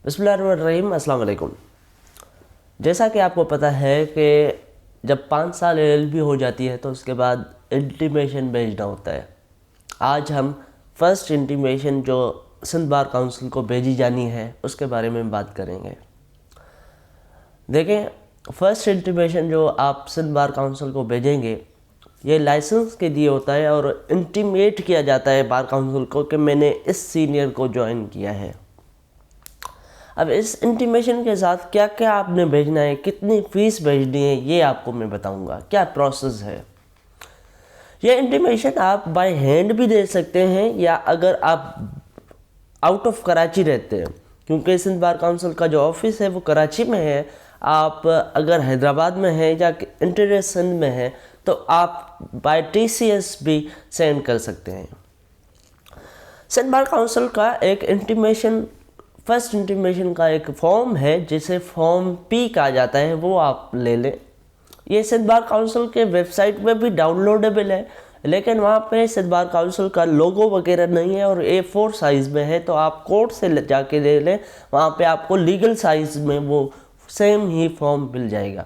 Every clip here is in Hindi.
बिस्मिल्लाहिर्रहमानिर्रहीम, अस्सलाम वालेकुम। जैसा कि आपको पता है कि जब 5 साल LLB हो जाती है तो उसके बाद इंटीमेशन भेजना होता है। आज हम फर्स्ट इंटीमेशन जो सिंध बार काउंसिल को भेजी जानी है उसके बारे में बात करेंगे। देखें, फर्स्ट इंटीमेशन जो आप सिंध बार काउंसिल को भेजेंगे ये लाइसेंस के लिए होता है और इंटीमेट किया जाता है बार काउंसिल को कि मैंने इस सीनियर को ज्वाइन किया है। अब इस इंटीमेशन के साथ क्या क्या आपने भेजना है, कितनी फ़ीस भेजनी है, ये आपको मैं बताऊंगा क्या प्रोसेस है। ये इंटीमेशन आप बाय हैंड भी दे सकते हैं या अगर आप आउट ऑफ कराची रहते हैं, क्योंकि सिंध बार काउंसिल का जो ऑफिस है वो कराची में है। आप अगर हैदराबाद में हैं या इंटीरियर सिंध में हैं तो आप बाय TCS भी सेंड कर सकते हैं। सिंध बार काउंसिल का एक फर्स्ट इंटीमेशन का एक फॉर्म है जिसे फॉर्म P कहा जाता है, वो आप ले लें। ये सिंध बार काउंसिल के वेबसाइट पे भी डाउनलोडेबल है, लेकिन वहाँ पे सिंध बार काउंसिल का लोगो वगैरह नहीं है और A4 साइज़ में है, तो आप कोर्ट से जाके ले लें। वहाँ पे आपको लीगल साइज़ में वो सेम ही फॉर्म मिल जाएगा।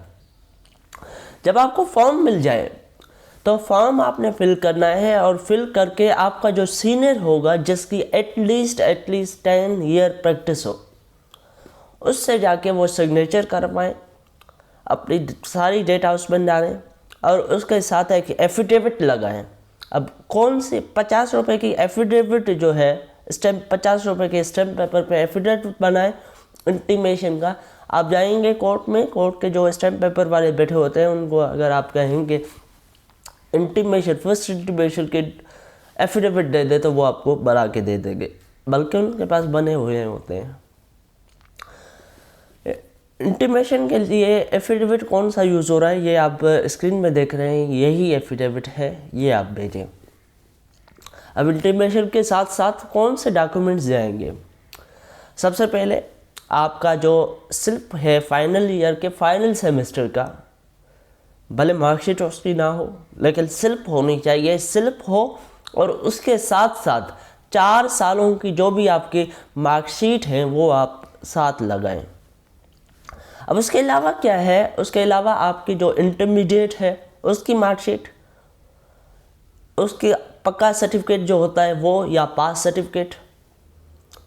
जब आपको फॉर्म मिल जाए तो फॉर्म आपने फिल करना है और फिल करके आपका जो सीनियर होगा जिसकी एटलीस्ट 10 ईयर प्रैक्टिस हो, उससे जाके वो सिग्नेचर करवाएं, अपनी सारी डेटा उसमें डालें और उसके साथ एक एफिडेविट लगाएं। अब कौन सी 50 रुपये की एफिडेविट जो है, स्टैम्प 50 रुपये के स्टैम्प पेपर पे एफिडेविट बनाएं इंटीमेशन का। आप जाएंगे कोर्ट में, कोर्ट के जो स्टैम्प पेपर वाले बैठे होते हैं उनको अगर आप कहेंगे इंटीमेशन, फर्स्ट इंटीमेशन के एफिडेविट दे दे तो वो आपको बना के दे देंगे, बल्कि उनके पास बने हुए होते हैं। इंटीमेशन के लिए एफिडेविट कौन सा यूज़ हो रहा है ये आप स्क्रीन में देख रहे हैं, यही एफिडेविट है, ये आप भेजें। अब इंटीमेशन के साथ साथ कौन से डॉक्यूमेंट्स जाएंगे? सबसे पहले आपका जो स्लिप है फाइनल ईयर के फाइनल सेमेस्टर का, भले मार्कशीट उसकी ना हो लेकिन स्लिप होनी चाहिए। स्लिप हो और उसके साथ साथ 4 सालों की जो भी आपकी मार्कशीट है वो आप साथ लगाएं। अब उसके अलावा क्या है, उसके अलावा आपकी जो इंटरमीडिएट है उसकी मार्कशीट, उसकी पक्का सर्टिफिकेट जो होता है वो या पास सर्टिफिकेट,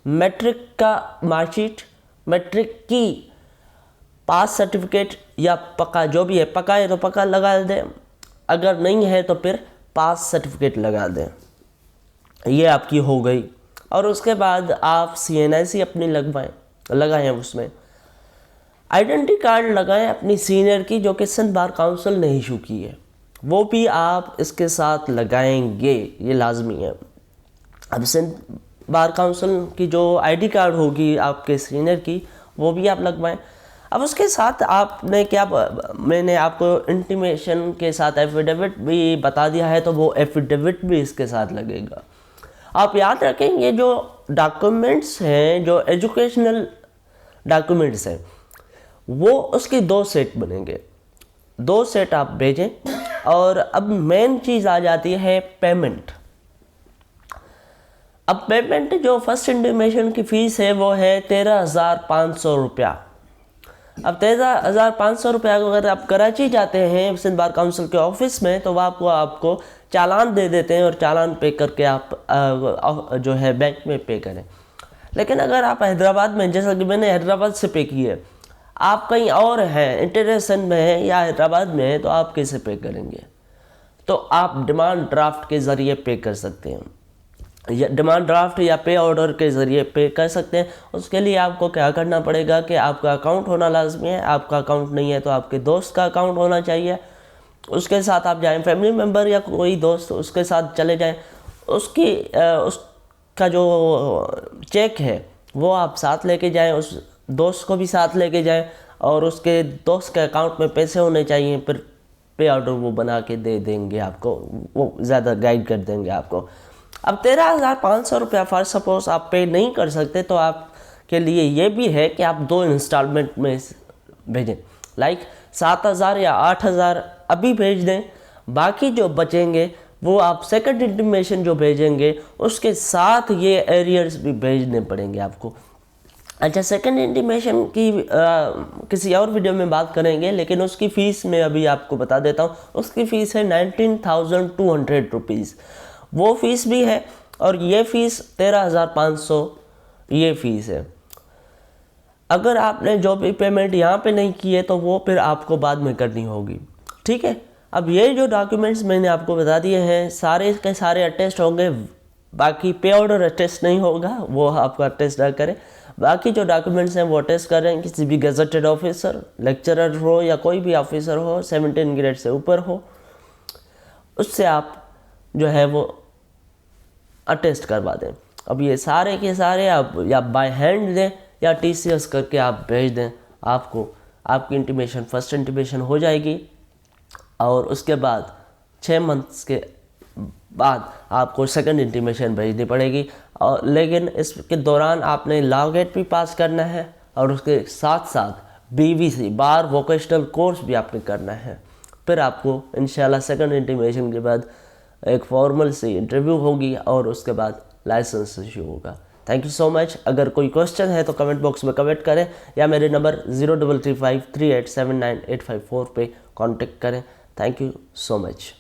मैट्रिक का मार्कशीट, मैट्रिक की पास सर्टिफिकेट या पक्का जो भी है, पक्का है तो पक्का लगा दें, अगर नहीं है तो फिर पास सर्टिफिकेट लगा दें। ये आपकी हो गई। और उसके बाद आप CNIC अपनी लगाएं, उसमें आइडेंटिटी कार्ड लगाएं अपनी सीनियर की जो कि सिंध बार काउंसिल ने इशू की है, वो भी आप इसके साथ लगाएंगे, ये लाजमी है। अब सिंध बार काउंसिल की जो ID कार्ड होगी आपके सीनियर की वो भी आप लगवाएं। अब उसके साथ आपने क्या, मैंने आपको इंटीमेशन के साथ एफिडेविट भी बता दिया है तो वो एफिडेविट भी इसके साथ लगेगा। आप याद रखें ये जो डॉक्यूमेंट्स हैं, जो एजुकेशनल डॉक्यूमेंट्स हैं, वो उसके 2 सेट बनेंगे, 2 सेट आप भेजें। और अब मेन चीज़ आ जाती है पेमेंट। अब पेमेंट जो फर्स्ट इंटीमेशन की फ़ीस है वो है 13,500 रुपया। अब 13,500 रुपया अगर आप कराची जाते हैं सिंध बार काउंसिल के ऑफिस में तो वो आपको चालान दे देते हैं और चालान पे करके आप जो है बैंक में पे करें। लेकिन अगर आप हैदराबाद में, जैसा कि मैंने हैदराबाद से पे की है, आप कहीं और हैं, इंटीरियर सिंध में है या हैदराबाद में है, तो आप कैसे पे करेंगे? तो आप डिमांड ड्राफ्ट के ज़रिए पे कर सकते हैं, या डिमांड ड्राफ्ट या पे ऑर्डर के ज़रिए पे कर सकते हैं। उसके लिए आपको क्या करना पड़ेगा कि आपका अकाउंट होना लाजमी है। आपका अकाउंट नहीं है तो आपके दोस्त का अकाउंट होना चाहिए, उसके साथ आप जाएं, फैमिली मेम्बर या कोई दोस्त उसके साथ चले जाएं। उसका जो चेक है वो आप साथ लेके जाएं, उस दोस्त को भी साथ लेके जाएं और उसके दोस्त के अकाउंट में पैसे होने चाहिए, फिर पे ऑर्डर वो बना के दे देंगे आपको, वो ज़्यादा गाइड कर देंगे आपको। अब 13,500 रुपया फॉर सपोज आप पे नहीं कर सकते तो आपके लिए ये भी है कि आप 2 इंस्टॉलमेंट में भेजें, लाइक 7,000 या 8,000 अभी भेज दें। बाकी जो बचेंगे वो आप सेकंड इंटीमेशन जो भेजेंगे उसके साथ ये एरियर्स भी भेजने पड़ेंगे आपको। अच्छा, सेकंड इंटीमेशन की किसी और वीडियो में बात करेंगे, लेकिन उसकी फ़ीस मैं अभी आपको बता देता हूँ। उसकी फ़ीस है 19,200 रुपीज़, वो फ़ीस भी है। और ये फ़ीस 13,500 ये फ़ीस है। अगर आपने जो भी पेमेंट यहाँ पे नहीं की है तो वो फिर आपको बाद में करनी होगी, ठीक है। अब ये जो डॉक्यूमेंट्स मैंने आपको बता दिए हैं सारे के सारे अटेस्ट होंगे, बाकी पे ऑर्डर अटेस्ट नहीं होगा, वो आपका अटेस्ट ना करें। बाकी जो डॉक्यूमेंट्स हैं वो अटेस्ट करें किसी भी गजटेड ऑफिसर, लेक्चरर हो या कोई भी ऑफिसर हो 17 ग्रेड से ऊपर हो, उससे आप जो है वो अटेस्ट करवा दें। अब ये सारे के सारे आप या बाय हैंड दें या TCS करके आप भेज दें, आपको आपकी इंटीमेशन फर्स्ट इंटीमेशन हो जाएगी। और उसके बाद 6 मंथ्स के बाद आपको सेकंड इंटीमेशन भेजनी पड़ेगी। और लेकिन इसके दौरान आपने लॉ गेट भी पास करना है और उसके साथ साथ BVC बार वोकेशनल कोर्स भी आपने करना है। फिर आपको इंशाल्लाह सेकंड इंटीमेशन के बाद एक फॉर्मल सी इंटरव्यू होगी और उसके बाद लाइसेंस इशू होगा। Thank you so much. अगर कोई क्वेश्चन है तो कमेंट बॉक्स में कमेंट करें या मेरे नंबर 0335387984 पे कांटेक्ट करें। Thank you so much.